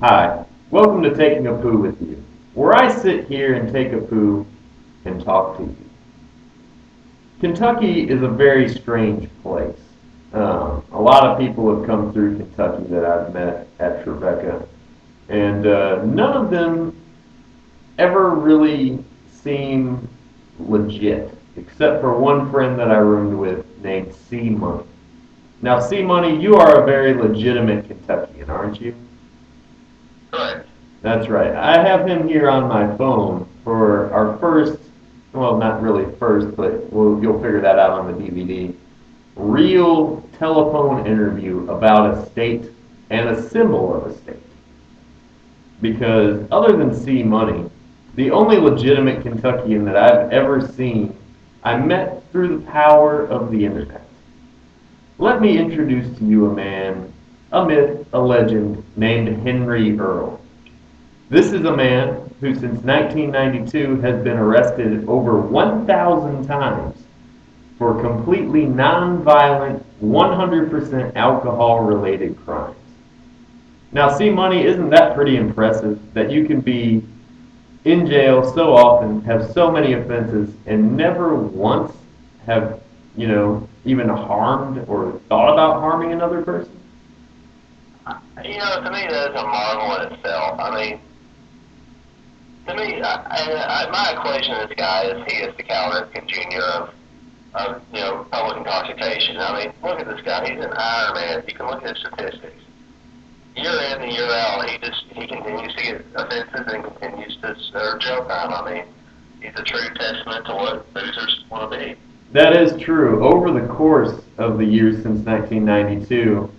Hi, welcome to Taking a Poo with You, where I sit here and take a poo and talk to you. Kentucky is a very strange place. A lot of people have come through Kentucky that I've met at Tribeca, and none of them ever really seem legit, except for one friend that I roomed with named C Money. Now, C Money, you are a very legitimate Kentuckian, aren't you? Correct. That's right. I have him here on my phone for our first, well, not really first, but you'll figure that out on the DVD. Real telephone interview about a state and a symbol of a state. Because other than C Money, the only legitimate Kentuckian that I've ever seen, I met through the power of the internet. Let me introduce to you a man, a myth, a legend, named Henry Earl. This is a man who since 1992 has been arrested over 1,000 times for completely non-violent, 100% alcohol-related crimes. Now, see, Money, isn't that pretty impressive that you can be in jail so often, have so many offenses, and never once have, even harmed or thought about harming another person? To me, that is a marvel in itself. To me, my equation of this guy is he is the Cal Ripken Jr. of public intoxication. Look at this guy. He's an Iron Man. You can look at his statistics. Year in and year out, he continues to get offenses and continues to serve jail time. He's a true testament to what losers want to be. That is true. Over the course of the years since 1992,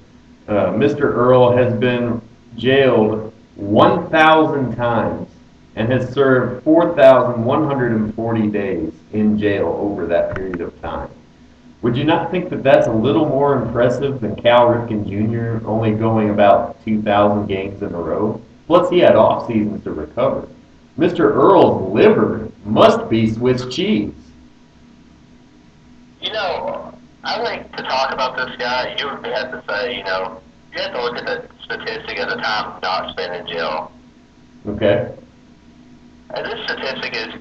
Mr. Earl has been jailed 1,000 times and has served 4,140 days in jail over that period of time. Would you not think that that's a little more impressive than Cal Ripken Jr. only going about 2,000 games in a row? Plus, he had off seasons to recover. Mr. Earl's liver must be Swiss cheese. I think to talk about this guy, you would have to say, you have to look at the statistic of the time not spent in jail. Okay. And this statistic is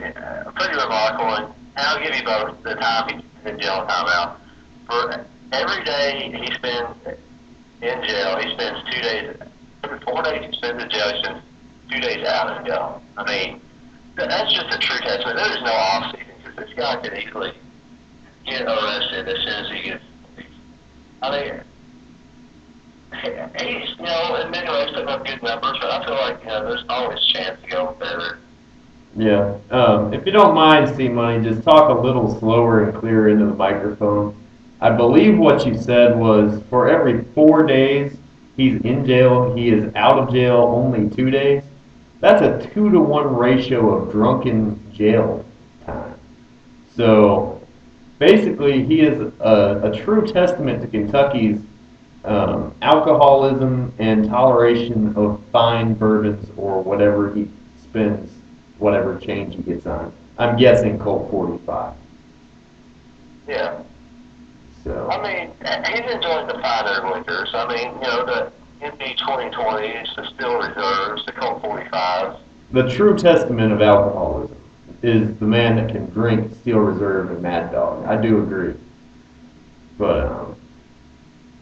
pretty remarkable, and I'll give you both the time he's in jail and time out. For every day he spends in jail, he spends 2 days. Every 4 days he spends in jail, he spends 2 days out of jail. That's just a true testament. There is no off season because this guy could easily get arrested as soon as he gets released. I mean, he's, in many ways putting up good numbers, but I feel like, there's always a chance to go better. Yeah. If you don't mind, C Money, just talk a little slower and clearer into the microphone. I believe what you said was for every 4 days he's in jail, he is out of jail only 2 days. That's a 2-to-1 ratio of drunken jail time. So basically, he is a true testament to Kentucky's alcoholism and toleration of fine bourbons or whatever he spends, whatever change he gets on. I'm guessing Colt 45. Yeah. So. He's enjoying the finer liquors. The MD 2020s, the Still Reserves, the Colt 45s. The true testament of alcoholism is the man that can drink Steel Reserve and Mad Dog. I do agree. But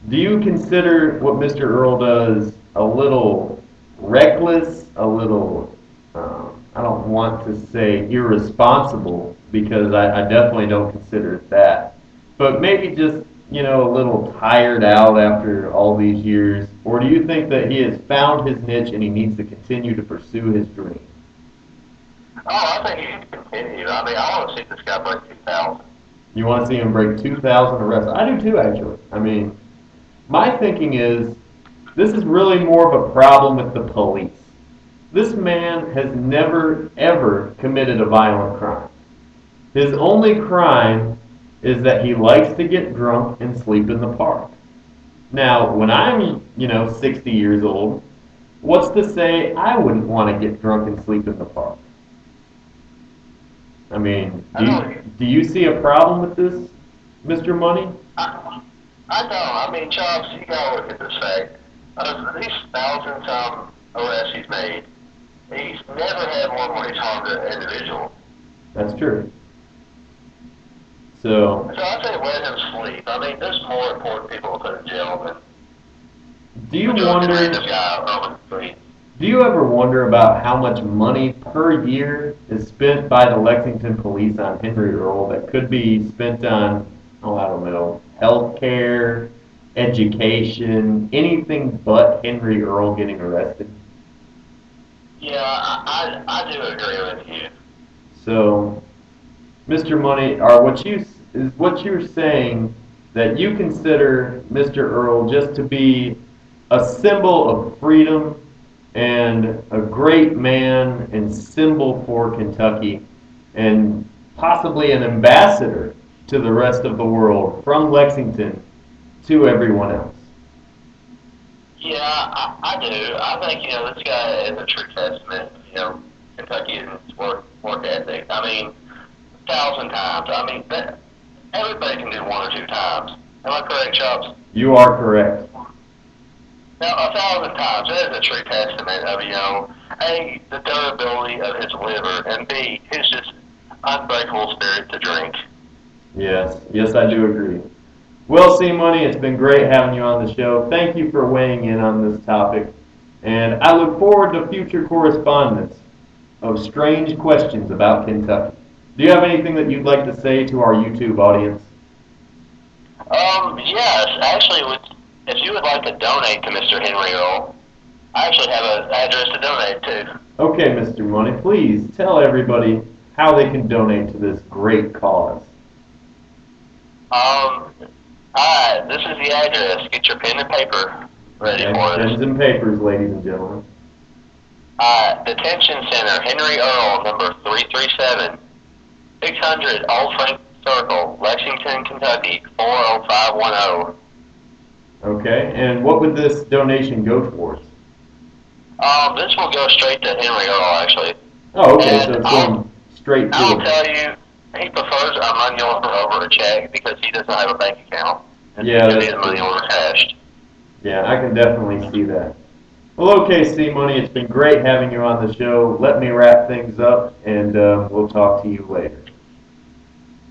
do you consider what Mr. Earl does a little reckless, a little, I don't want to say irresponsible, because I definitely don't consider it that, but maybe just, a little tired out after all these years? Or do you think that he has found his niche and he needs to continue to pursue his dream? Oh, I think he can continue. I want to see this guy break 2,000. You want to see him break 2,000 arrests? I do too, actually. My thinking is this is really more of a problem with the police. This man has never, ever committed a violent crime. His only crime is that he likes to get drunk and sleep in the park. Now, when I'm, 60 years old, what's to say I wouldn't want to get drunk and sleep in the park? Do you see a problem with this, Mr. Money? I don't. Charles, you gotta look at this fact. These thousands, arrests he's made. He's never had one where he's harmed an individual. That's true. So, So I say let him sleep. I mean, there's more important people to put in jail than do you a drunken wonder? random guy roaming the streets. Do you ever wonder about how much money per year is spent by the Lexington police on Henry Earl that could be spent on, oh, I don't know, healthcare, education, anything but Henry Earl getting arrested? Yeah, I do agree with you. So, Mr. Money, are what you're saying that you consider Mr. Earl just to be a symbol of freedom and a great man and symbol for Kentucky and possibly an ambassador to the rest of the world from Lexington to everyone else? Yeah, I do. I think, this guy is a true testament, Kentucky and its work ethic. I mean, 1,000 times. I mean, everybody can do one or two times. Am I correct, Chops? You are correct. Now, 1,000 times, that is a true testament of, A, the durability of his liver, and B, his just unbreakable spirit to drink. Yes, I do agree. Well, C Money, it's been great having you on the show. Thank you for weighing in on this topic, and I look forward to future correspondence of strange questions about Kentucky. Do you have anything that you'd like to say to our YouTube audience? Yes, actually, if you would like to donate to Mr. Henry Earl, I actually have an address to donate to. Okay, Mr. Money, please tell everybody how they can donate to this great cause. Alright, this is the address. Get your pen and paper ready Okay, for pens this. and papers, ladies and gentlemen. Detention Center, Henry Earl, number 337, 600 Old Frank Circle, Lexington, Kentucky, 40510. Okay, and what would this donation go towards? This will go straight to Henry Earl, actually. Oh, okay, so And it's going straight to I'll him. tell you, he prefers a money order over a check because he doesn't have a bank account. And Yeah, he that's needs money true. order cashed. Yeah, I can definitely see that. Well, okay, C Money, it's been great having you on the show. Let me wrap things up, and we'll talk to you later.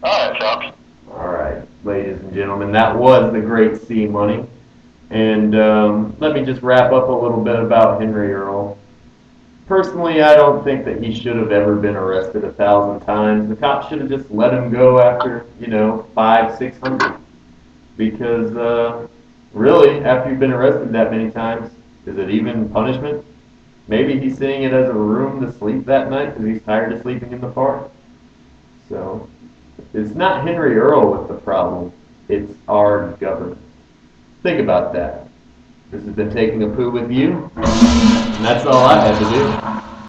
Alright, Chuck. All right, ladies and gentlemen, that was the great C Money. And let me just wrap up a little bit about Henry Earl. Personally, I don't think that he should have ever been arrested 1,000 times. The cops should have just let him go after, 500, 600. Because really, after you've been arrested that many times, is it even punishment? Maybe he's seeing it as a room to sleep that night because he's tired of sleeping in the park. So, it's not Henry Earl with the problem. It's our government. Think about that. This has been Taking a Poo with you, and that's all I had to do.